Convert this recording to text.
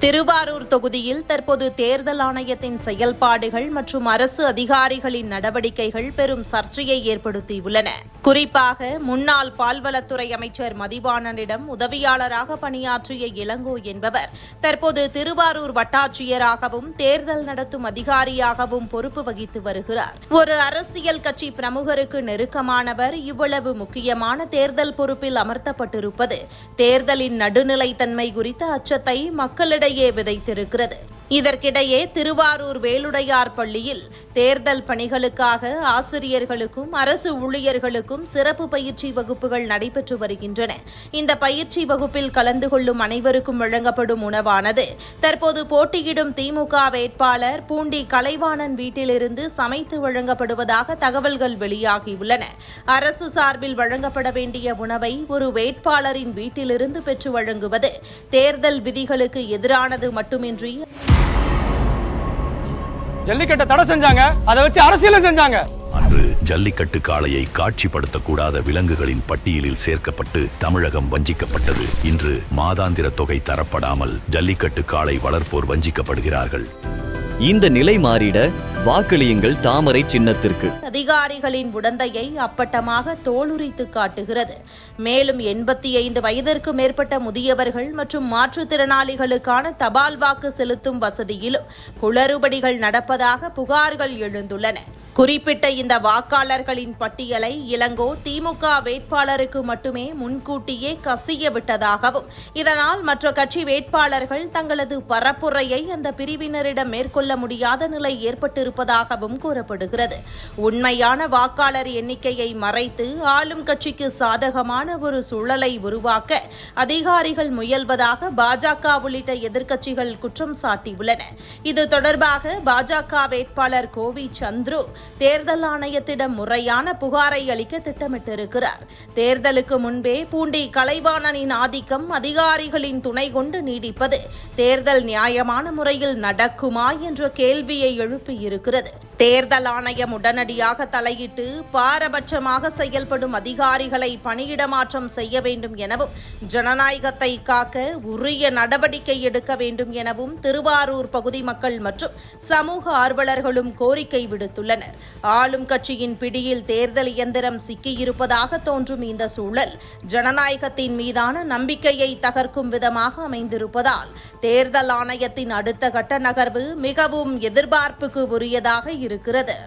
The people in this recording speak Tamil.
திருவாரூர் தொகுதியில் தற்போது தேர்தல் ஆணையத்தின் செயல்பாடுகள் மற்றும் அரசு அதிகாரிகளின் நடவடிக்கைகள் பெரும் சர்ச்சையை ஏற்படுத்தியுள்ளன. குறிப்பாக முன்னாள் பால்வளத்துறை அமைச்சர் மதிவாணனிடம் உதவியாளராக பணியாற்றிய இளங்கோ என்பவர் தற்போது திருவாரூர் வட்டாட்சியராகவும் தேர்தல் நடத்தும் அதிகாரியாகவும் பொறுப்பு வகித்து வருகிறார். ஒரு அரசியல் கட்சி பிரமுகருக்கு நெருக்கமானவர் இவ்வளவு முக்கியமான தேர்தல் பொறுப்பில் அமர்த்தப்பட்டிருப்பது தேர்தலின் நடுநிலைத்தன்மை குறித்த அச்சத்தை மக்களிடையே விதைத்திருக்கிறது. இதற்கிடையே திருவாரூர் வேலுடையார் பள்ளியில் தேர்தல் பணிகளுக்காக ஆசிரியர்களுக்கும் அரசு ஊழியர்களுக்கும் சிறப்பு பயிற்சி வகுப்புகள் நடைபெற்று வருகின்றன. இந்த பயிற்சி வகுப்பில் கலந்து கொள்ளும் அனைவருக்கும் வழங்கப்படும் உணவானது தற்போது போட்டியிடும் திமுக வேட்பாளர் பூண்டி கலைவாணன் வீட்டிலிருந்து சமைத்து வழங்கப்படுவதாக தகவல்கள் வெளியாகியுள்ளன. அரசு சார்பில் வழங்கப்பட வேண்டிய உணவை ஒரு வேட்பாளரின் வீட்டிலிருந்து பெற்று வழங்குவது தேர்தல் விதிகளுக்கு எதிரானது மட்டுமின்றி ஜல்லிக்கட்டை தடை செஞ்சாங்க, அதை வச்சு அரசியல் செஞ்சாங்க. அன்று ஜல்லிக்கட்டு காளையை காட்சிப்படுத்தக்கூடாத விலங்குகளின் பட்டியலில் சேர்க்கப்பட்டு தமிழகம் வஞ்சிக்கப்பட்டது. இன்று மாதாந்திர தொகை தரப்படாமல் ஜல்லிக்கட்டு காளை வளர்ப்போர் வஞ்சிக்கப்படுகிறார்கள். இந்த நிலை மாறிட வாக்களியுங்கள் தாமரை சின்னத்திற்கு. அதிகாரிகளின் உடந்தையை அப்பட்டமாக தோலுரித்து காட்டுகிறது. மேலும் 85 வயதிற்கு மேற்பட்ட முதியவர்கள் மற்றும் மாற்றுத்திறனாளிகளுக்கான தபால் வாக்கு செலுத்தும் வசதியிலும் குளறுபடிகள் நடப்பதாக புகார்கள் எழுந்துள்ளன. குறிப்பிட்ட இந்த வாக்காளர்களின் பட்டியலை இளங்கோ திமுக வேட்பாளருக்கு மட்டுமே முன்கூட்டியே கசிய விட்டதாகவும் இதனால் மற்ற கட்சி வேட்பாளர்கள் தங்களது பரப்புரையை அந்த பிரிவினரிடம் மேற்கொள்ள முடியாத நிலை ஏற்பட்டிருப்பதாகவும் கூறப்படுகிறது. உண்மையான வாக்காளர் எண்ணிக்கையை மறைத்து ஆளும் கட்சிக்கு சாதகமான ஒரு சூழலை உருவாக்க அதிகாரிகள் முயல்வதாக பாஜக உள்ளிட்ட எதிர்க்கட்சிகள் குற்றம் சாட்டியுள்ளன. இது தொடர்பாக பாஜக வேட்பாளர் கோவி சந்துரு தேர்தல் ஆணையத்திடம் முறையான புகாரை அளிக்க திட்டமிட்டிருக்கிறார். தேர்தலுக்கு முன்பே பூண்டி கலைவாணனின் ஆதிக்கம் அதிகாரிகளின் துணை கொண்டு நீடிப்பது தேர்தல் நியாயமான முறையில் நடக்குமா என்ற கேள்வியை எழுப்பியிருக்கிறது. தேர்தல் ஆணையம் உடனடியாக தலையிட்டு பாரபட்சமாக செயல்படும் அதிகாரிகளை பணியிட மாற்றம் செய்ய வேண்டும் எனவும் ஜனநாயகத்தை காக்க உரிய நடவடிக்கை எடுக்க வேண்டும் எனவும் திருவாரூர் பகுதி மக்கள் மற்றும் சமூக ஆர்வலர்களும் கோரிக்கை விடுத்துள்ளனர். ஆளும் கட்சியின் பிடியில் தேர்தல் இயந்திரம் சிக்கியிருப்பதாக தோன்றும் இந்த சூழல் ஜனநாயகத்தின் மீதான நம்பிக்கையை தகர்க்கும் விதமாக அமைந்திருப்பதால் தேர்தல் ஆணையத்தின் அடுத்த கட்ட நகர்வு மிகவும் எதிர்பார்ப்புக்கு உரியதாக இருக்கிறது.